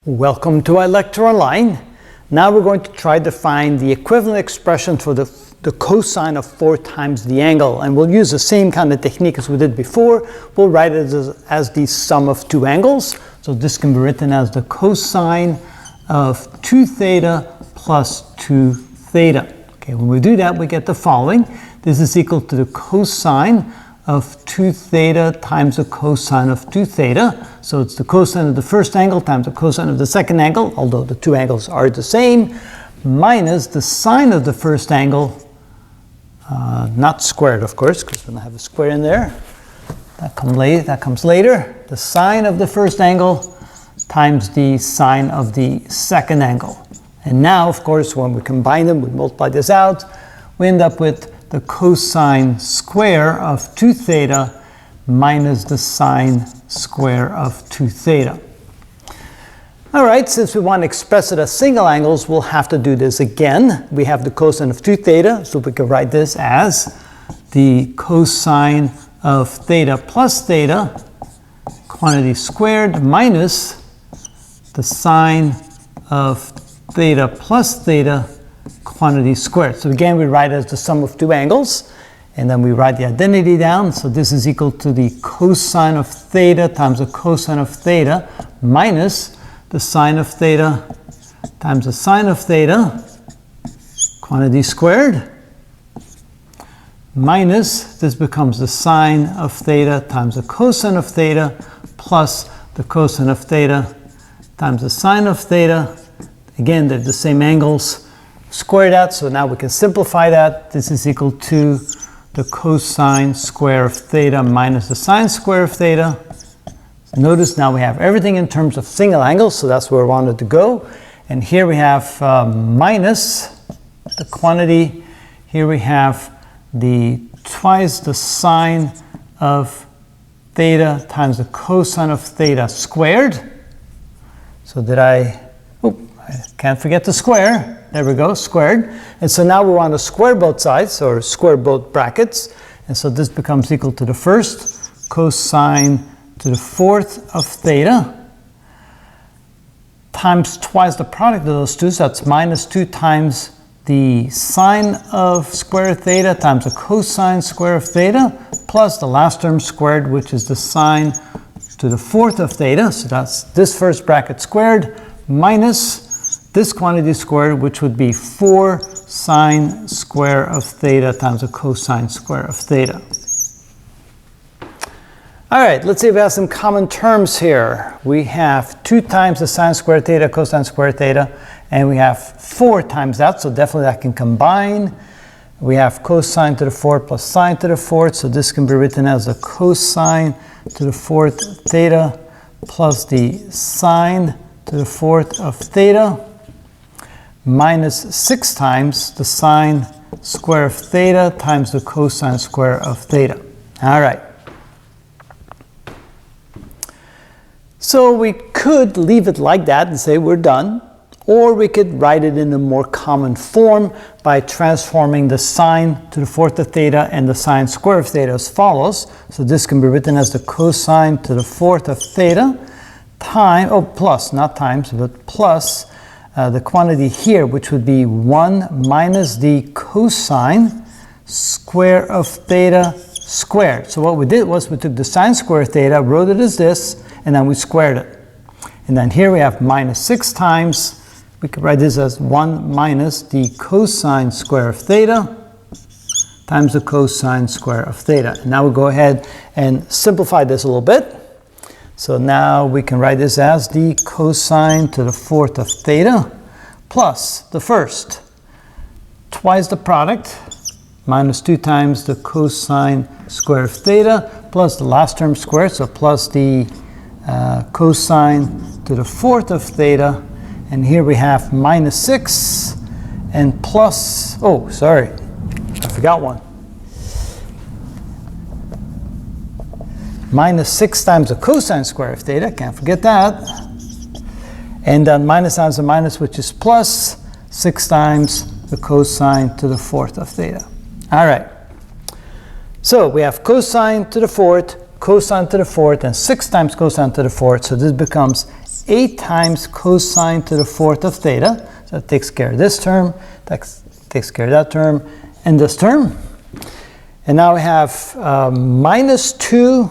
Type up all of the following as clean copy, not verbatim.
Welcome to our lecture online. Now we're going to try to find the equivalent expression for the cosine of 4 times the angle. And we'll use the same kind of technique as we did before. We'll write it as the sum of two angles. So this can be written as the cosine of 2 theta plus 2 theta. Okay, when we do that, we get the following. This is equal to the cosine of 2 theta times the cosine of 2 theta. So it's the cosine of the first angle times the cosine of the second angle, although the two angles are the same, minus the sine of the first angle, not squared, of course, because we don't have a square in there. That comes later. The sine of the first angle times the sine of the second angle. And now, of course, when we combine them, we multiply this out, we end up with the cosine square of 2 theta minus the sine square of 2 theta. All right, since we want to express it as single angles, we'll have to do this again. We have the cosine of 2 theta, so we can write this as the cosine of theta plus theta, quantity squared, minus the sine of theta plus theta, quantity squared. So again, we write it as the sum of two angles, and then we write the identity down. So this is equal to the cosine of theta times the cosine of theta minus the sine of theta times the sine of theta, quantity squared, minus, this becomes the sine of theta times the cosine of theta plus the cosine of theta times the sine of theta. Again, they're the same angles. Square that, so now we can simplify that. This is equal to the cosine square of theta minus the sine square of theta. Notice now we have everything in terms of single angles, so that's where we wanted to go. And here we have minus the quantity. Here we have the twice the sine of theta times the cosine of theta squared. So I can't forget the square. There we go, squared. And so now we want to square both sides, or square both brackets. And so this becomes equal to the first cosine to the fourth of theta times twice the product of those two. So that's minus 2 times the sine of square theta times the cosine square of theta plus the last term squared, which is the sine to the fourth of theta. So that's this first bracket squared minus this quantity squared, which would be 4 sine square of theta times the cosine square of theta. All right, let's see if we have some common terms here. We have 2 times the sine square theta, cosine square theta, and we have 4 times that, so definitely that can combine. We have cosine to the 4th plus sine to the 4th, so this can be written as the cosine to the 4th theta plus the sine to the 4th of theta, minus 6 times the sine square of theta times the cosine square of theta. All right. So we could leave it like that and say we're done, or we could write it in a more common form by transforming the sine to the 4th of theta and the sine square of theta as follows. So this can be written as the cosine to the 4th of theta plus, not times, but plus the quantity here, which would be 1 minus the cosine square of theta squared. So what we did was we took the sine square of theta, wrote it as this, and then we squared it. And then here we have minus 6 times. We could write this as 1 minus the cosine square of theta times the cosine square of theta. And now we'll go ahead and simplify this a little bit. So now we can write this as the cosine to the 4th of theta plus the first, twice the product, minus 2 times the cosine square of theta plus the last term squared, so plus the cosine to the 4th of theta. And here we have minus 6 and plus, oh, sorry, I forgot one. Minus 6 times the cosine square of theta, can't forget that. And then minus times the minus, which is plus 6 times the cosine to the 4th of theta. All right. So we have cosine to the 4th, cosine to the 4th, and 6 times cosine to the 4th. So this becomes 8 times cosine to the 4th of theta. So that takes care of this term, takes care of that term, and this term. And now we have minus 2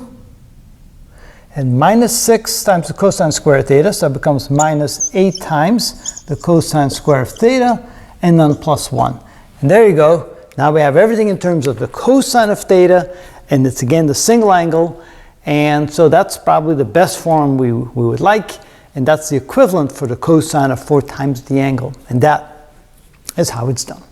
and minus 6 times the cosine square of theta, so it becomes minus 8 times the cosine square of theta, and then plus 1. And there you go. Now we have everything in terms of the cosine of theta, and it's again the single angle, and so that's probably the best form we would like, and that's the equivalent for the cosine of 4 times the angle, and that is how it's done.